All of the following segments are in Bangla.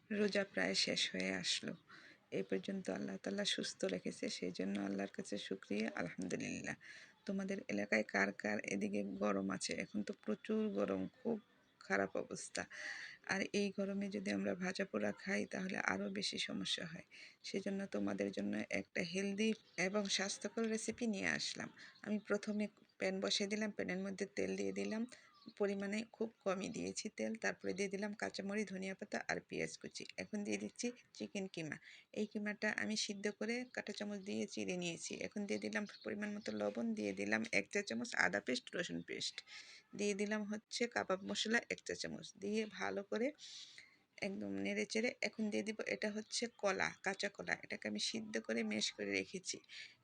রোজা প্রায় শেষ হয়ে আসলো। এই পর্যন্ত আল্লাহ তাআলা সুস্থ রেখেছে, সেই জন্য আল্লাহর কাছে শুকরিয়া, আলহামদুলিল্লাহ। তোমাদের এলাকায় কার কার এদিকে গরম আছে? এখন তো প্রচুর গরম, খুব খারাপ অবস্থা। আর এই গরমে যদি আমরা ভাজা পোড়া খাই তাহলে আরও বেশি সমস্যা হয়। সেজন্য তোমাদের জন্য একটা হেলদি এবং স্বাস্থ্যকর রেসিপি নিয়ে আসলাম। আমি প্রথমে প্যান বসিয়ে দিলাম, প্যানের মধ্যে তেল দিয়ে দিলাম, পরিমাণে খুব কমই দিয়েছি তেল। তারপরে দিয়ে দিলাম কাঁচামরিচ, ধনিয়া পাতা আর পেঁয়াজ কুচি। এখন দিয়ে দিচ্ছি চিকেন কিমা। এই কিমাটা আমি সিদ্ধ করে কাঁটা চামচ দিয়ে চিড়ে নিয়েছি। এখন দিয়ে দিলাম পরিমাণ মতো লবণ, দিয়ে দিলাম 1 চা চামচ আদা পেস্ট, রসুন পেস্ট, দিয়ে দিলাম হচ্ছে কাবাব মশলা 1 চা চামচ, দিয়ে ভালো করে একদম নেড়ে চেড়ে এখন দিয়ে দিব এটা হচ্ছে কলা, কাঁচা কলা। এটাকে আমি সিদ্ধ করে ম্যাশ করে রেখেছি।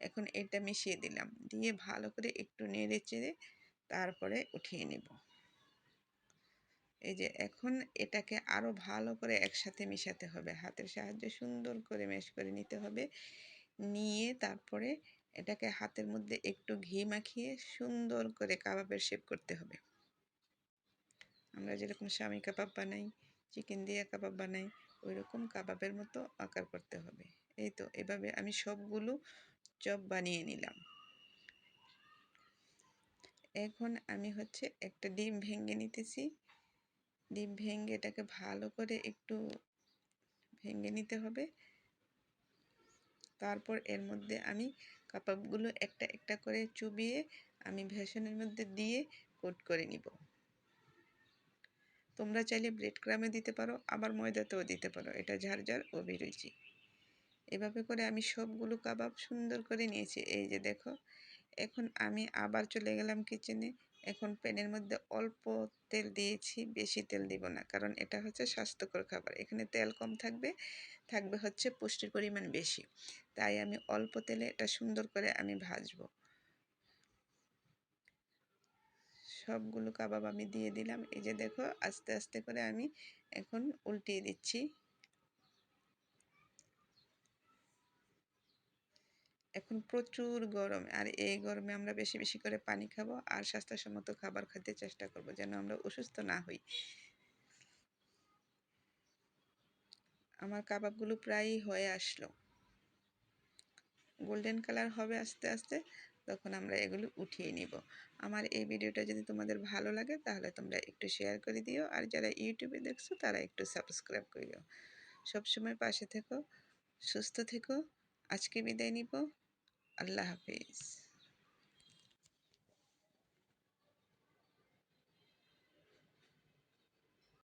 এখন এটা মিশিয়ে দিলাম, দিয়ে ভালো করে একটু নেড়ে চেড়ে তারপরে উঠিয়ে নেব। এই যে এখন এটাকে আরও ভালো করে একসাথে মিশাতে হবে, হাতের সাহায্যে সুন্দর করে ম্যাশ করে নিতে হবে। নিয়ে তারপরে এটাকে হাতের মধ্যে একটু ঘি মাখিয়ে সুন্দর করে কাবাবের শেপ করতে হবে। আমরা যেরকম শামি কাবাব বানাই, চিকেন দিয়ে কাবাব বানাই, ওই রকম কাবাবের মতো আকার করতে হবে। এই তো এভাবে আমি সবগুলো চপ বানিয়ে নিলাম। এখন আমি হচ্ছে একটা ডিম ভেঙে নিতেছি। ডিম ভেঙে এটাকে ভালো করে একটু ভেঙে নিতে হবে। তারপর এর মধ্যে আমি কাবাবগুলো একটা একটা করে চুবিয়ে আমি বেসনের মধ্যে দিয়ে কোট করে নিব। তোমরা চাইলে ব্রেড ক্রামে দিতে পারো, আবার ময়দাতেও দিতে পারো, এটা যার যার অভিরুচি। এভাবে করে আমি সবগুলো কাবাব সুন্দর করে নিয়েছি। এই যে দেখো, এখন আমি আবার চলে গেলাম কিচেনে। এখন প্যানের মধ্যে অল্প তেল দিয়েছি, বেশি তেল দিব না, কারণ এটা হচ্ছে স্বাস্থ্যকর খাবার। এখানে তেল কম থাকবে, থাকবে হচ্ছে পুষ্টির পরিমাণ বেশি। তাই আমি অল্প তেলে এটা সুন্দর করে আমি ভাজবো। সবগুলো কাবাব আমি দিয়ে দিলাম। এই যে দেখো, আস্তে আস্তে করে আমি এখন উল্টিয়ে দিচ্ছি। এখন প্রচুর গরম, আর এই গরমে আমরা বেশি বেশি করে পানি খাবো আর স্বাস্থ্যসম্মত খাবার খেতে চেষ্টা করব, যেন আমরা অসুস্থ না হই। আমার কাবাবগুলো প্রায়ই হয়ে আসলো, গোল্ডেন কালার হবে আস্তে আস্তে, তখন আমরা এগুলো উঠিয়ে নিব। আমার এই ভিডিওটা যদি তোমাদের ভালো লাগে তাহলে তোমরা একটু শেয়ার করে দিও, আর যারা ইউটিউবে দেখছো তারা একটু সাবস্ক্রাইব করিও। সবসময় পাশে থেকো, সুস্থ থেকো। আজকে বিদায় নিব। আল্লাহ হাফিজ।